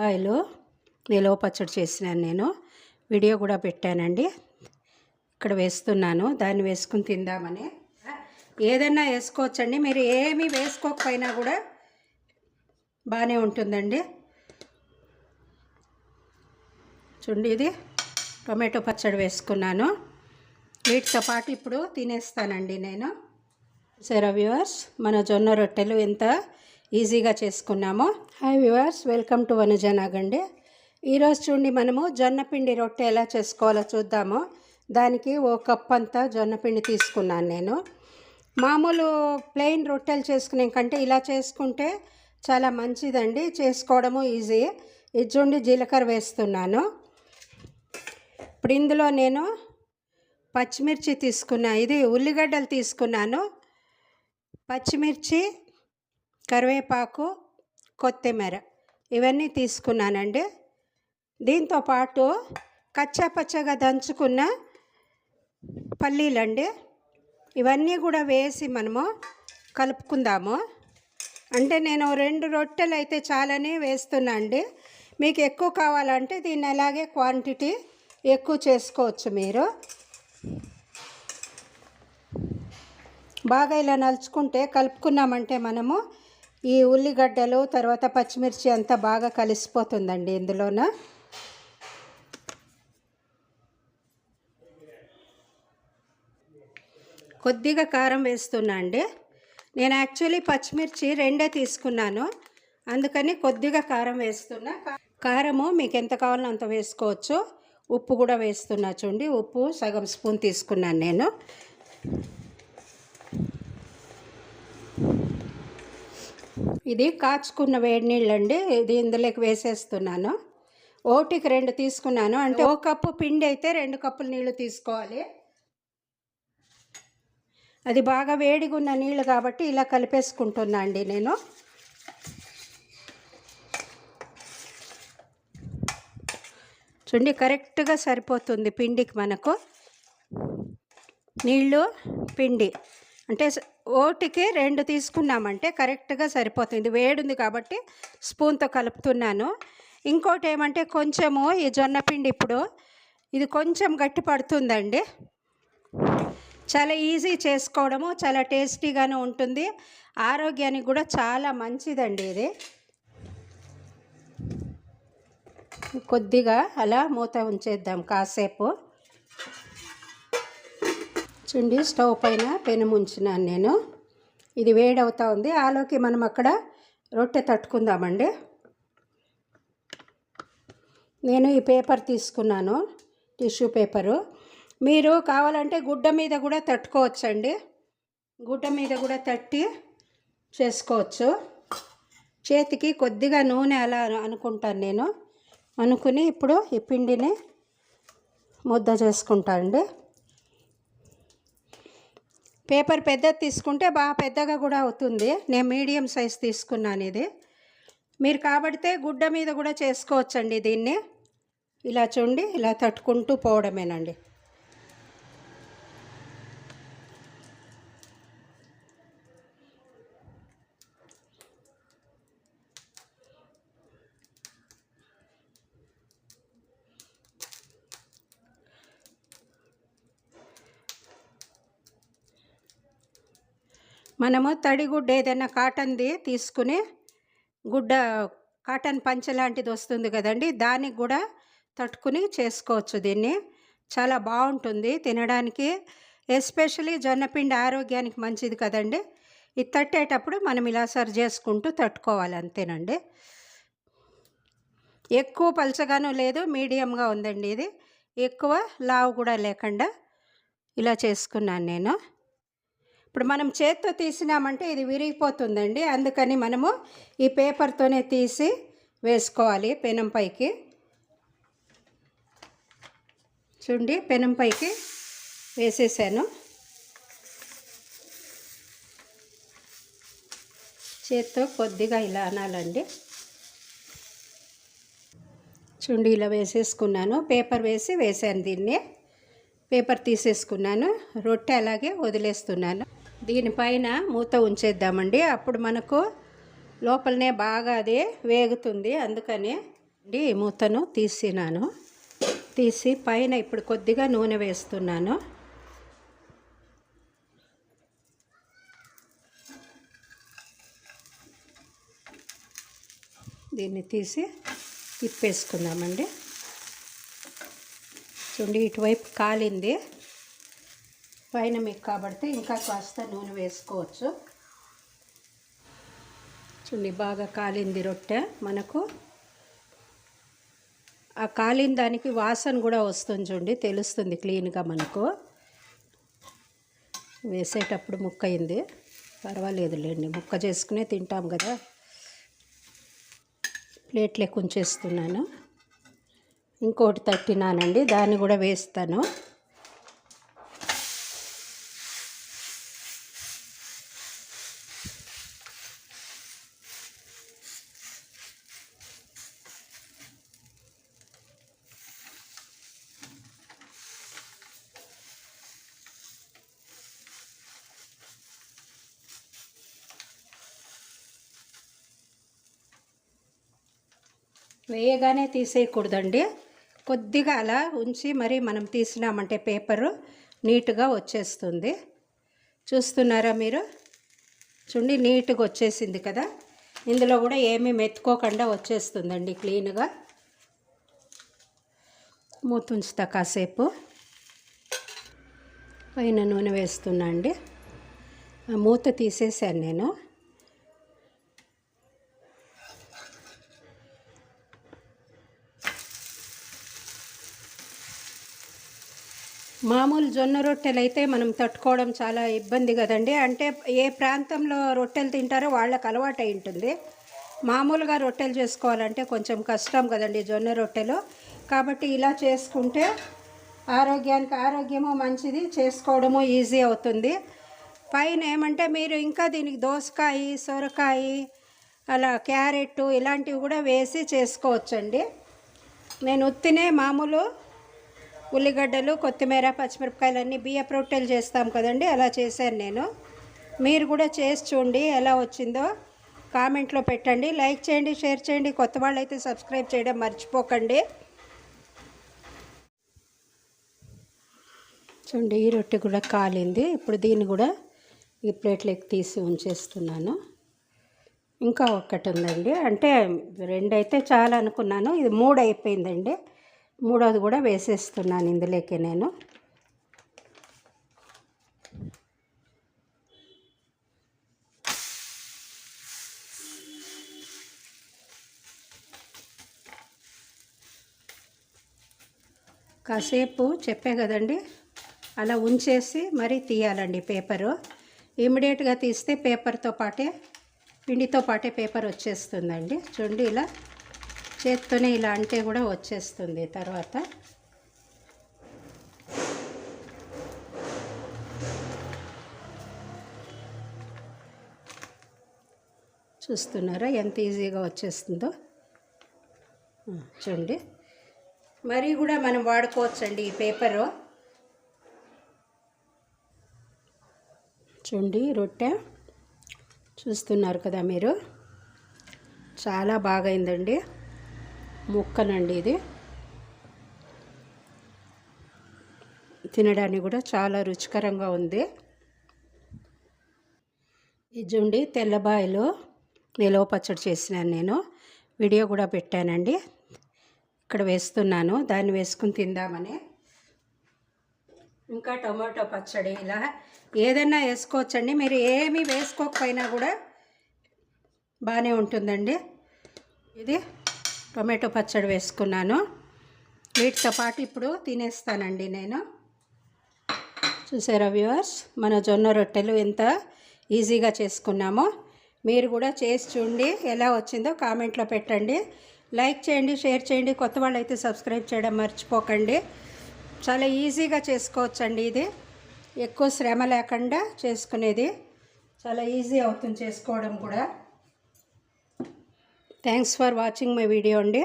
Oil నిలవ పచ్చడి చేసినాను. నేను వీడియో కూడా పెట్టానండి. ఇక్కడ వేస్తున్నాను. దాన్ని వేసుకుని తిందామని. ఏదైనా వేసుకోవచ్చండి. మీరు ఏమీ వేసుకోకపోయినా కూడా బాగానే ఉంటుందండి. చూడండి, ఇది టొమాటో పచ్చడి వేసుకున్నాను. వీటితో పాటు ఇప్పుడు తినేస్తానండి నేను. సరే వ్యూవర్స్, మన జొన్న రొట్టెలు ఎంత ఈజీగా చేసుకున్నామో. హాయ్ వ్యూవర్స్, వెల్కమ్ టు వనజనాగండి. ఈరోజు చూడండి, మనము జొన్నపిండి రొట్టె ఎలా చేసుకోవాలో చూద్దాము. దానికి ఓ కప్ అంతా జొన్నపిండి తీసుకున్నాను నేను. మామూలు ప్లెయిన్ రొట్టెలు చేసుకునే కంటే ఇలా చేసుకుంటే చాలా మంచిదండి. చేసుకోవడము ఈజీ. ఇది చూడండి, జీలకర్ర వేస్తున్నాను. ఇప్పుడు ఇందులో నేను పచ్చిమిర్చి తీసుకున్నా, ఇది ఉల్లిగడ్డలు తీసుకున్నాను, పచ్చిమిర్చి, కరివేపాకు, కొత్తిమీర ఇవన్నీ తీసుకున్నానండి. దీంతో పాటు కచ్చా పచ్చగా దంచుకున్న పల్లీలండి, ఇవన్నీ కూడా వేసి మనము కలుపుకుందాము. అంటే నేను 2 రొట్టెలు అయితే చాలని వేస్తున్నా అండి. మీకు ఎక్కువ కావాలంటే దీన్ని అలాగే క్వాంటిటీ ఎక్కువ చేసుకోవచ్చు. మీరు బాగా ఇలా నలుచుకుంటే కలుపుకున్నామంటే మనము ఈ ఉల్లిగడ్డలు తర్వాత పచ్చిమిర్చి అంతా బాగా కలిసిపోతుందండి ఇందులోన. కొద్దిగా కారం వేస్తున్నా అండి. నేను యాక్చువల్లీ పచ్చిమిర్చి 2 తీసుకున్నాను, అందుకని కొద్దిగా కారం వేస్తున్నా. కారము మీకు ఎంత కావాలో అంత వేసుకోవచ్చు. ఉప్పు కూడా వేస్తున్నా. చూడండి, ఉప్పు సగం స్పూన్ తీసుకున్నాను నేను. ఇది కాచుకున్న వేడి నీళ్ళండి. ఇది ఇందులోకి వేసేస్తున్నాను. ఓటికి 2 తీసుకున్నాను. అంటే 1 కప్పు పిండి అయితే 2 కప్పులు నీళ్ళు తీసుకోవాలి. అది బాగా వేడిగా ఉన్న నీళ్ళు కాబట్టి ఇలా కలిపేసుకుంటున్నా అండి నేను. చూడండి, కరెక్ట్గా సరిపోతుంది పిండికి మనకు. నీళ్ళు పిండి అంటే ఓటికి 2 తీసుకున్నామంటే కరెక్ట్గా సరిపోతుంది. వేడి ఉంది కాబట్టి స్పూన్తో కలుపుతున్నాను. ఇంకోటి ఏమంటే కొంచెము ఈ జొన్న పిండి ఇప్పుడు ఇది కొంచెం గట్టి పడుతుందండి. చాలా ఈజీ చేసుకోవడము, చాలా టేస్టీగానే ఉంటుంది. ఆరోగ్యానికి కూడా చాలా మంచిదండి ఇది. కొద్దిగా అలా మూత ఉంచేద్దాం కాసేపు. చూడండి, స్టవ్ పైన పెనం ఉంచినాను నేను. ఇది వేడవుతూ ఉంది. ఆలోకి మనం అక్కడ రొట్టె తట్టుకుందామండి. నేను ఈ పేపర్ తీసుకున్నాను, టిష్యూ పేపరు. మీరు కావాలంటే గుడ్డ మీద కూడా తట్టుకోవచ్చండి. గుడ్డ మీద కూడా తట్టి చేసుకోవచ్చు. చేతికి కొద్దిగా నూనె అలా అనుకుంటాను నేను. అనుకుని ఇప్పుడు ఈ పిండిని ముద్ద చేసుకుంటాను అండి. పేపర్ పెద్దది తీసుకుంటే బాగా పెద్దగా కూడా అవుతుంది. నేను మీడియం సైజ్ తీసుకున్నాను ఇది. మీరు కాబడితే గుడ్డ మీద కూడా చేసుకోవచ్చండి దీన్ని. ఇలా చూడండి, ఇలా తట్టుకుంటూ పోవడమేనండి. మనము తడిగుడ్డ ఏదైనా కాటన్ది తీసుకుని, గుడ్డ కాటన్ పంచ లాంటిది వస్తుంది కదండి, దానికి కూడా తట్టుకుని చేసుకోవచ్చు దీన్ని. చాలా బాగుంటుంది తినడానికి. ఎస్పెషలీ జొన్నపిండి ఆరోగ్యానికి మంచిది కదండి. ఇది తట్టేటప్పుడు మనం ఇలా సరి చేసుకుంటూ తట్టుకోవాలి, అంతేనండి. ఎక్కువ పలచగాను లేదు, మీడియంగా ఉందండి ఇది. ఎక్కువ లావు కూడా లేకుండా ఇలా చేసుకున్నాను నేను. ఇప్పుడు మనం చేత్తో తీసినామంటే ఇది విరిగిపోతుందండి. అందుకని మనము ఈ పేపర్తోనే తీసి వేసుకోవాలి పెనం పైకి. చూడండి, పెనం పైకి వేసేసాను. చేత్తో కొద్దిగా ఇలా అనాలండి. చూడండి, ఇలా వేసేసుకున్నాను. పేపర్ వేసాను దీన్ని. పేపర్ తీసేసుకున్నాను. రొట్టె అలాగే వదిలేస్తున్నాను. దీనిపైన మూత ఉంచేద్దామండి. అప్పుడు మనకు లోపలనే బాగా అది వేగుతుంది. అందుకని మూతను తీసి పైన ఇప్పుడు కొద్దిగా నూనె వేస్తున్నాను. దీన్ని తీసి తిప్పేసుకుందామండి. చూడండి, ఇటువైపు కాలింది. పైన మీకు కాబట్టి ఇంకా కాస్త నూనె వేసుకోవచ్చు. చూడండి, బాగా కాలింది రొట్టె. మనకు ఆ కాలిన దానికి వాసన కూడా వస్తుంది. చూడండి, తెలుస్తుంది క్లీన్గా మనకు. వేసేటప్పుడు ముక్క అయింది, పర్వాలేదులేండి, ముక్క చేసుకునే తింటాం కదా. ప్లేట్లోకి ఉంచేస్తున్నాను. ఇంకోటి తట్టినానండి, దాన్ని కూడా వేస్తాను. వేయగానే తీసేయకూడదండి, కొద్దిగా అలా ఉంచి మరి మనం తీసినామంటే పేపరు నీట్గా వచ్చేస్తుంది. చూస్తున్నారా మీరు? చూడండి, నీట్గా వచ్చేసింది కదా. ఇందులో కూడా ఏమీ మెత్తుకోకుండా వచ్చేస్తుందండి క్లీన్గా. మూత ఉంచుతా కాసేపు. పైన నూనె వేస్తున్నా అండి. మూత తీసేసాను నేను. మామూలు జొన్న రొట్టెలు అయితే మనం తట్టుకోవడం చాలా ఇబ్బంది కదండి. అంటే ఏ ప్రాంతంలో రొట్టెలు తింటారో వాళ్ళకి అలవాటు అయి ఉంటుంది. మామూలుగా రొట్టెలు చేసుకోవాలంటే కొంచెం కష్టం కదండి జొన్న రొట్టెలు. కాబట్టి ఇలా చేసుకుంటే ఆరోగ్యానికి ఆరోగ్యము మంచిది, చేసుకోవడము ఈజీ అవుతుంది. పైన ఏమంటే మీరు ఇంకా దీనికి దోసకాయ, సొరకాయ, అలా క్యారెట్ ఇలాంటివి కూడా వేసి చేసుకోవచ్చండి. నేను ఉత్తినే మామూలు ఉల్లిగడ్డలు, కొత్తిమీర, పచ్చిమిరపకాయలు అన్నీ బియ్యపు రొట్టెలు చేస్తాం కదండి, అలా చేశాను నేను. మీరు కూడా చేసి చూడండి, ఎలా వచ్చిందో కామెంట్లో పెట్టండి. లైక్ చేయండి, షేర్ చేయండి. కొత్త వాళ్ళు అయితే సబ్స్క్రైబ్ చేయడం మర్చిపోకండి. చూడండి, ఈ రొట్టె కూడా కాలింది. ఇప్పుడు దీన్ని కూడా ఈ ప్లేట్లోకి తీసి ఉంచేస్తున్నాను. ఇంకా ఒక్కటి ఉందండి, అంటే 2 అయితే చాలా అనుకున్నాను, ఇది 3 అయిపోయిందండి. 3వది కూడా వేసేస్తున్నాను ఇందులోకి నేను. కాసేపు చెప్పే కదండి, అలా ఉంచేసి మరీ తీయాలండి పేపరు. ఇమ్మీడియట్గా తీస్తే పేపర్తో పాటే, పిండితో పాటే పేపర్ వచ్చేస్తుందండి. చూడండి, ఇలా చేత్తోనే ఇలా అంటే కూడా వచ్చేస్తుంది. తర్వాత చూస్తున్నారా ఎంత ఈజీగా వచ్చేస్తుందో? చూడండి, మరీ కూడా మనం వాడుకోవచ్చండి ఈ పేపరు. చూడండి, రొట్టె చూస్తున్నారు కదా మీరు, చాలా బాగైందండి. ముక్కనండి ఇది, తినడానికి కూడా చాలా రుచికరంగా ఉంది. ఈ జుండి తెల్లబాయలు నిలవ పచ్చడి చేసినాను నేను, వీడియో కూడా పెట్టానండి. ఇక్కడ వేస్తున్నాను, దాన్ని వేసుకుని తిందామని. ఇంకా టొమాటో పచ్చడి, ఇలా ఏదైనా వేసుకోవచ్చండి. మీరు ఏమీ వేసుకోకపోయినా కూడా బాగానే ఉంటుందండి. ఇది టొమాటో పచ్చడి వేసుకున్నాను. వీటితో పాటు ఇప్పుడు తినేస్తానండి నేను. చూసారా వ్యూవర్స్, మన జొన్న రొట్టెలు ఎంత ఈజీగా చేసుకున్నామో. మీరు కూడా చేసి చూడండి, ఎలా వచ్చిందో కామెంట్లో పెట్టండి. లైక్ చేయండి, షేర్ చేయండి. కొత్త వాళ్ళు అయితే సబ్స్క్రైబ్ చేయడం మర్చిపోకండి. చాలా ఈజీగా చేసుకోవచ్చండి, ఇది ఎక్కువ శ్రమ లేకుండా చేసుకునేది. చాలా ఈజీ అవుతుంది చేసుకోవడం కూడా. Thanks for watching my video అండి.